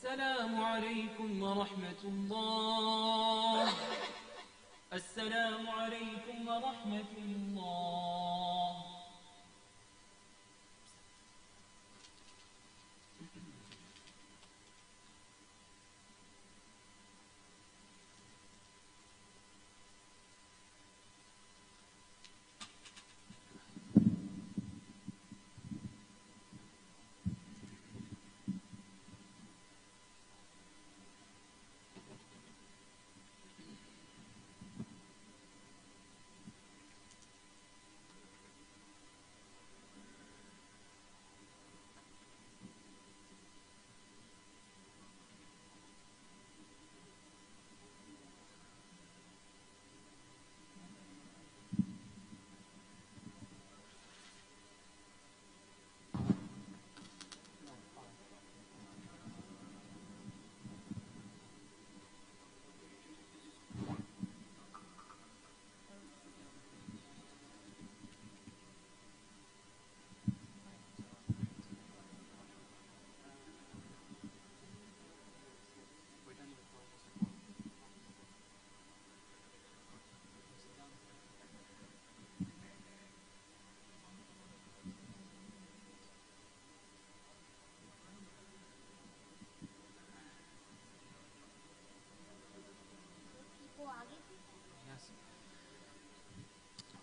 السلام عليكم ورحمة الله. السلام عليكم ورحمة الله.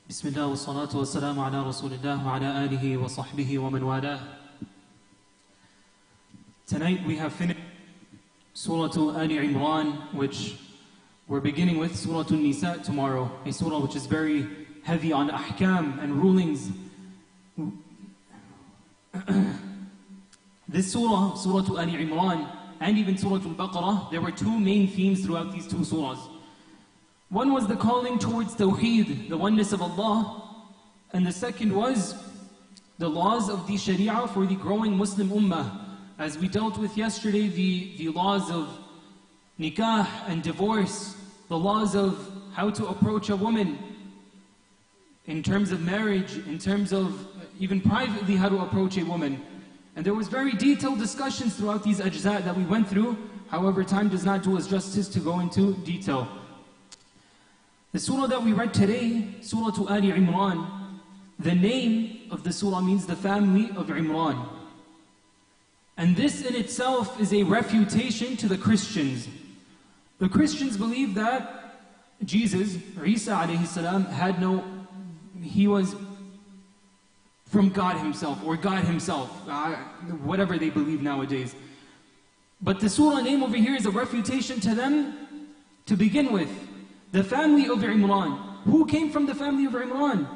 Bismillah wa salatu wa salamu ala Rasulillah wa ala alihi wa sahbihi wa man walah. Tonight we have finished Surah Ali Imran, which we're beginning with Surah Nisa tomorrow, a surah which is very heavy on ahkam and rulings. This surah, Surah Ali Imran, and even Surah Al-Baqarah, there were two main themes throughout these two surahs. One was the calling towards Tawheed, the oneness of Allah, and the second was the laws of the Sharia for the growing Muslim Ummah. As we dealt with yesterday, the laws of nikah and divorce, the laws of how to approach a woman in terms of marriage, in terms of even privately how to approach a woman. And there was very detailed discussions throughout these ajza that we went through. However, time does not do us justice to go into detail. The surah that we read today, Surah Ali Imran, the name of the surah means the family of Imran. And this in itself is a refutation to the Christians. The Christians believe that Jesus, Isa alayhi salam, he was from God himself, or God himself, whatever they believe nowadays. But the surah name over here is a refutation to them to begin with. The family of Imran. Who came from the family of Imran?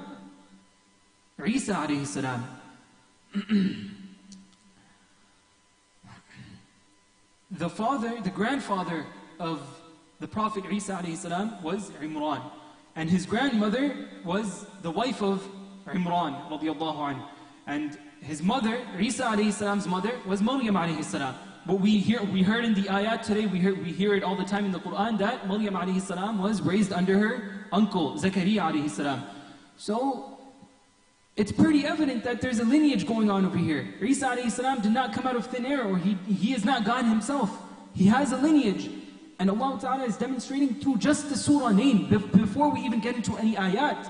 Isa alayhi salam. The grandfather of the Prophet Isa alayhi salam was Imran. And his grandmother was the wife of Imran radiallahu anhu. And his mother, Isa alayhi salam's mother, was Maryam alayhi salam. But we heard in the ayat today, we hear it all the time in the Quran, that Maryam alayhi salam was raised under her uncle, Zakaria alayhi salam. So, it's pretty evident that there's a lineage going on over here. Isa alayhi salam did not come out of thin air, or he is not God himself. He has a lineage. And Allah Ta'ala is demonstrating through just the surah name, before we even get into any ayat,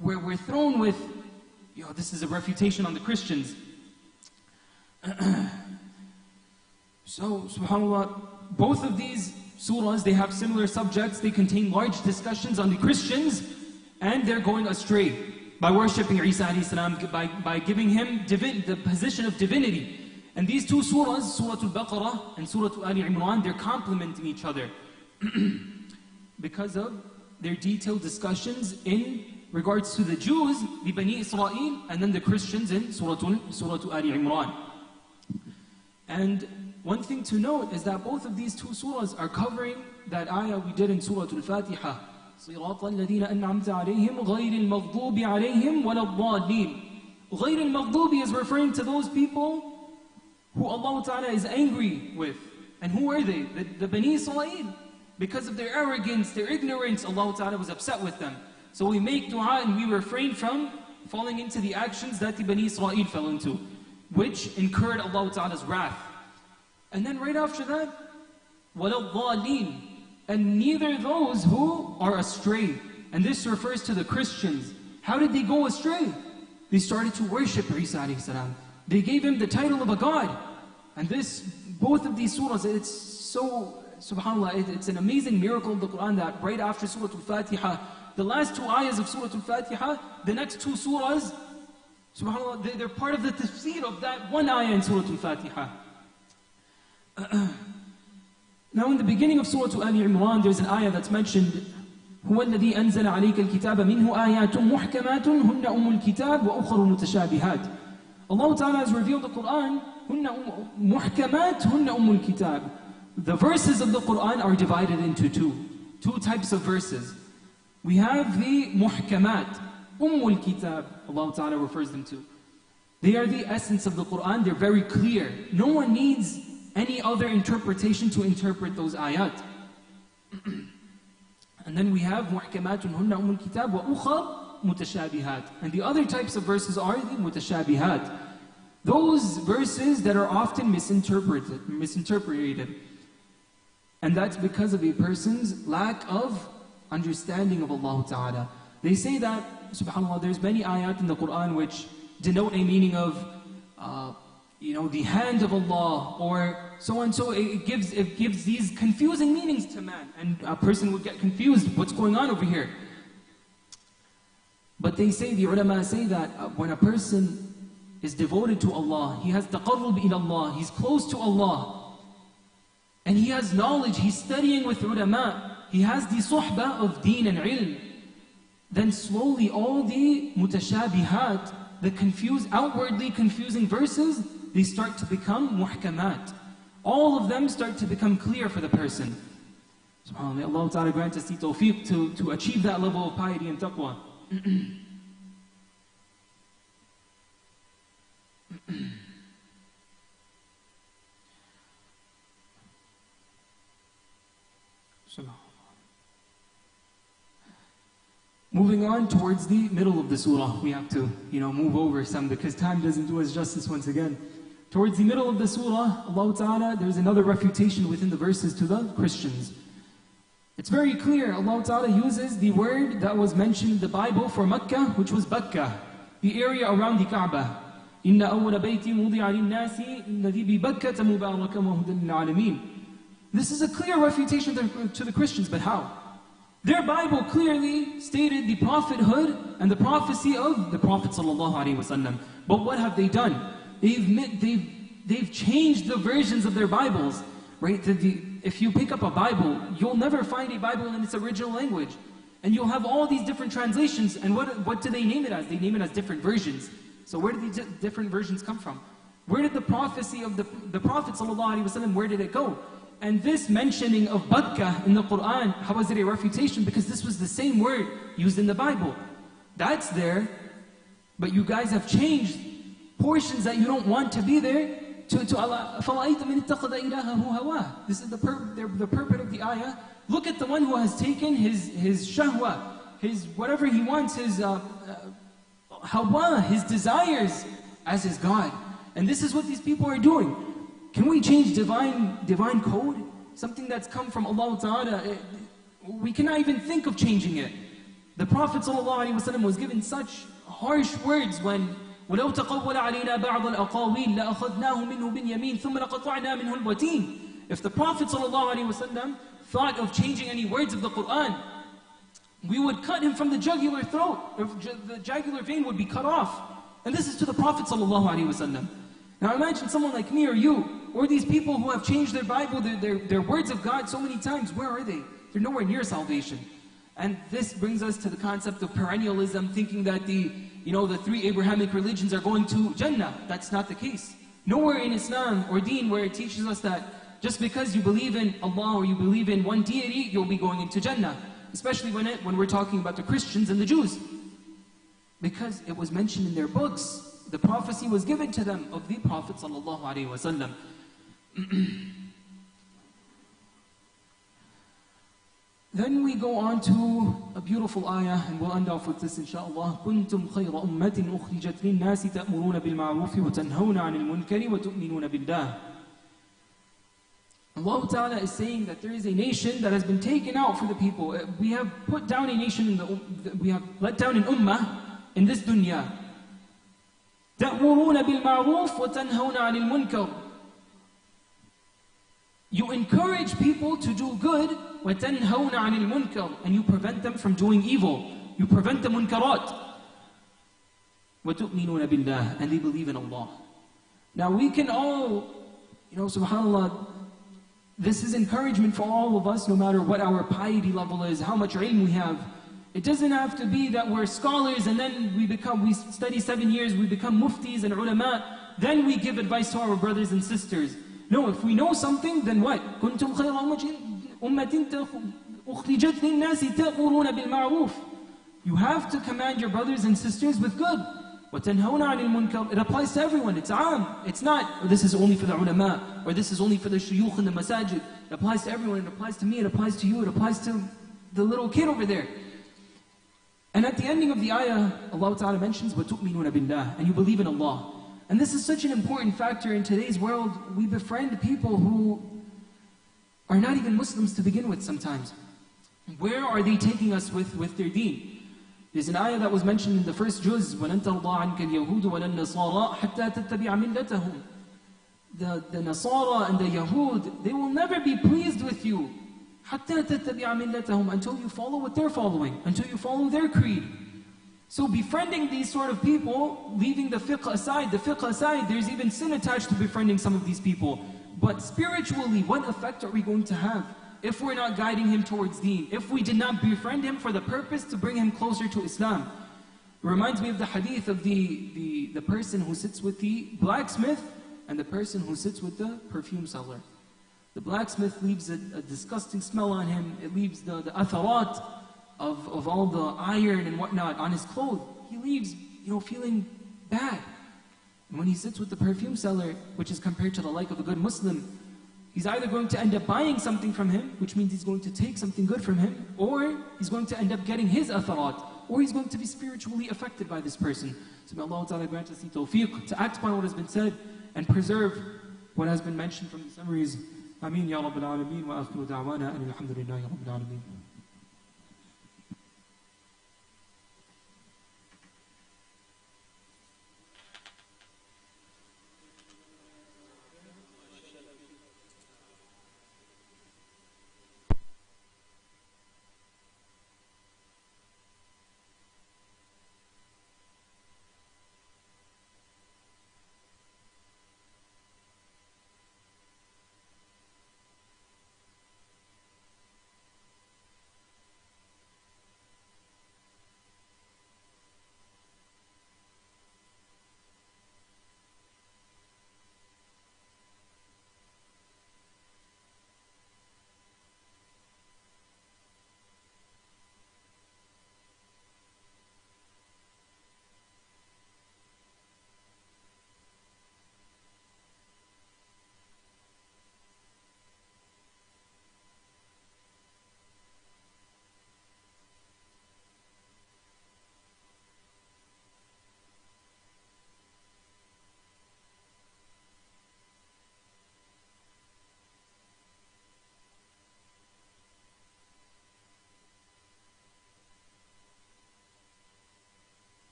where we're thrown with, this is a refutation on the Christians. So, subhanAllah, both of these surahs, they have similar subjects. They contain large discussions on the Christians, and they're going astray by worshipping Isa alayhi salam, by giving him the position of divinity. And these two surahs, Surah Al-Baqarah and Surah Ali Imran, they're complementing each other because of their detailed discussions in regards to the Jews, the Bani Israel, and then the Christians in Surah Ali Imran. And one thing to note is that both of these two surahs are covering that ayah we did in Surah Al-Fatiha. صِرَاطَ الَّذِينَ أَنْعَمْتَ عَلَيْهِمْ غَيْرِ الْمَغْضُوبِ عَلَيْهِمْ وَلَا الضَّالِّينَ. غَيْرِ الْمَغْضُوبِ is referring to those people who Allah Ta'ala is angry with. And who are they? The Bani Israel. Because of their arrogance, their ignorance, Allah Ta'ala was upset with them. So we make dua and we refrain from falling into the actions that the Bani Israel fell into, which incurred Allah Ta'ala's wrath. And then right after that, وَلَا الضَّالِينَ. And neither those who are astray. And this refers to the Christians. How did they go astray? They started to worship Isa alayhi salam. They gave him the title of a god. And this, both of these surahs, it's so, subhanAllah, it's an amazing miracle of the Quran that right after Surah Al-Fatiha, the last two ayahs of Surah Al-Fatiha, the next two surahs, subhanAllah, they're part of the tafseer of that one ayah in Surah Al-Fatiha. Now in the beginning of Surah Al-Imran, there's an ayah that's mentioned, هو الذي أنزل عليك الكتاب منه آيات محكمات هن الكتاب وأخر متشابهات. Allah Ta'ala has revealed the Quran, هن محكمات هن الكتاب. The verses of the Quran are divided into two types of verses. We have the muhkamat, الكتاب, Allah Ta'ala refers them to. They are the essence of the Quran, they're very clear. No one needs any other interpretation to interpret those ayat. And then we have muhkamatun hunna الكتاب وأخر متشابهات. And the other types of verses are the mutashabihat. Those verses that are often misinterpreted. And that's because of a person's lack of understanding of Allah Ta'ala. They say that, subhanAllah, there's many ayat in the Quran which denote a meaning of, the hand of Allah, or so and so. It gives these confusing meanings to man, and a person would get confused. What's going on over here? But they say, the ulama say that when a person is devoted to Allah, he has taqarrub ila Allah, he's close to Allah, and he has knowledge, he's studying with ulama, he has the suhbah of deen and ilm, then slowly all the mutashabihat, the outwardly confusing verses, they start to become muhkamat. All of them start to become clear for the person. SubhanAllah, may Allah Ta'ala grant us the tawfiq to achieve that level of piety and taqwa. Moving on towards the middle of the surah, we have to, move over some because time doesn't do us justice once again. Towards the middle of the surah, Allah Ta'ala, there's another refutation within the verses to the Christians. It's very clear, Allah Ta'ala uses the word that was mentioned in the Bible for Makkah, which was Bakkah, the area around the Kaaba. إِنَّ أَوَّلَ بَيْتٍ وُضِعَ لِلنَّاسِ الَّذِي بِبَكَّةَ مُبَارَكًا وَهُدًى لِلْعَالَمِينَ. This is a clear refutation to the Christians, but how? Their Bible clearly stated the prophethood and the prophecy of the Prophet ﷺ. But what have they done? They've changed the versions of their Bibles. Right? If you pick up a Bible, you'll never find a Bible in its original language. And you'll have all these different translations. And what do they name it as? They name it as different versions. So where did these different versions come from? Where did the prophecy of the Prophet ﷺ, where did it go? And this mentioning of Bakkah in the Quran, how is it a refutation? Because this was the same word used in the Bible. That's there, but you guys have changed portions that you don't want to be there to Allah. This is the purport of the ayah. Look at the one who has taken his shahwa, his whatever he wants, his hawa, his desires as his God. And this is what these people are doing. Can we change divine code? Something that's come from Allah Ta'ala, we cannot even think of changing it. The Prophet ﷺ was given such harsh words when وَلَوْ تَقَوَّلَ عَلَيْنَا بَعْضَ الْأَقَاوِيلِ لَأَخَذْنَاهُ مِنْهُ بِالْيَمِينِ ثُمَّ لَقَطَعْنَا مِنْهُ الْوَتِينَ. If the Prophet ﷺ thought of changing any words of the Quran, we would cut him from the jugular throat. The jugular vein would be cut off. And this is to the Prophet ﷺ. Now imagine someone like me or you, or these people who have changed their Bible, their words of God so many times. Where are they? They're nowhere near salvation. And this brings us to the concept of perennialism, thinking that the three Abrahamic religions are going to Jannah. That's not the case. Nowhere in Islam or Deen where it teaches us that just because you believe in Allah or you believe in one deity, you'll be going into Jannah. Especially when we're talking about the Christians and the Jews. Because it was mentioned in their books. The prophecy was given to them of the Prophet ﷺ. Then we go on to a beautiful ayah, and we'll end off with this inshaAllah. كُنْتُمْ خَيْرَ أُمَّةٍ أُخْرِجَتْ لِلنَّاسِ تَأْمُرُونَ بِالْمَعْرُوفِ وَتَنْهَوْنَ عَنِ الْمُنْكَرِ وَتُؤْمِنُونَ بِاللَّهِ. Allah Ta'ala is saying that there is a nation that has been taken out for the people. We have put down a nation, we have let down an ummah in this dunya. تَأْمُرُونَ بِالْمَعْرُوفِ وَتَنْهَوْنَ عَنِ الْمُنْكَرِ. You encourage people to do good, وَتَنْهَوْنَ عَنِ الْمُنْكَرِ, and you prevent them from doing evil. You prevent the munkarat. وَتُؤْمِنُونَ بِاللَّهِ, and they believe in Allah. Now we can all, subhanAllah, this is encouragement for all of us, no matter what our piety level is, how much ilm we have. It doesn't have to be that we're scholars and then we study 7 years, we become muftis and ulama, then we give advice to our brothers and sisters. No, if we know something, then what? كُنْتُمْ خَيْرَ أُمَّةٍ أُخْرِجَتْ لِلنَّاسِ تَأْمُرُونَ بِالْمَعْرُوفِ. You have to command your brothers and sisters with good. وَتَنْهَوْنَ عَنِ الْمُنْكَرِ. It applies to everyone, it's aam. It's not, this is only for the ulama, or this is only for the shuyukh in the masajid. It applies to everyone, it applies to me, it applies to you, it applies to the little kid over there. And at the ending of the ayah, Allah Ta'ala mentions, وَتُؤْمِنُونَ بِاللَّهِ, and you believe in Allah. And this is such an important factor in today's world. We befriend people who are not even Muslims to begin with sometimes. Where are they taking us with their deen? There's an ayah that was mentioned in the first juz, وَلَن تَرْضَىٰ عَنْكَ الْيَهُودُ وَلَا النَّصَارَىٰ حَتَّى تَتَّبِعَ مِلَّتَهُمْ. The Nasara and the Yahud, they will never be pleased with you حَتَّى تَتَّبِعَ مِلَّتَهُمْ, until you follow what they're following, until you follow their creed. So befriending these sort of people, leaving the fiqh aside, there's even sin attached to befriending some of these people. But spiritually, what effect are we going to have if we're not guiding him towards deen? If we did not befriend him for the purpose to bring him closer to Islam? It reminds me of the hadith of the person who sits with the blacksmith and the person who sits with the perfume seller. The blacksmith leaves a disgusting smell on him. It leaves the atharat of all the iron and whatnot on his clothes. He leaves, feeling bad. And when he sits with the perfume seller, which is compared to the like of a good Muslim, he's either going to end up buying something from him, which means he's going to take something good from him, or he's going to end up getting his atharat, or he's going to be spiritually affected by this person. So may Allah Ta'ala grant us the tawfiq to act upon what has been said and preserve what has been mentioned from the summaries. Ameen ya Rabbil Alameen wa akhiru da'wana and alhamdulillahi Rabbil Alameen.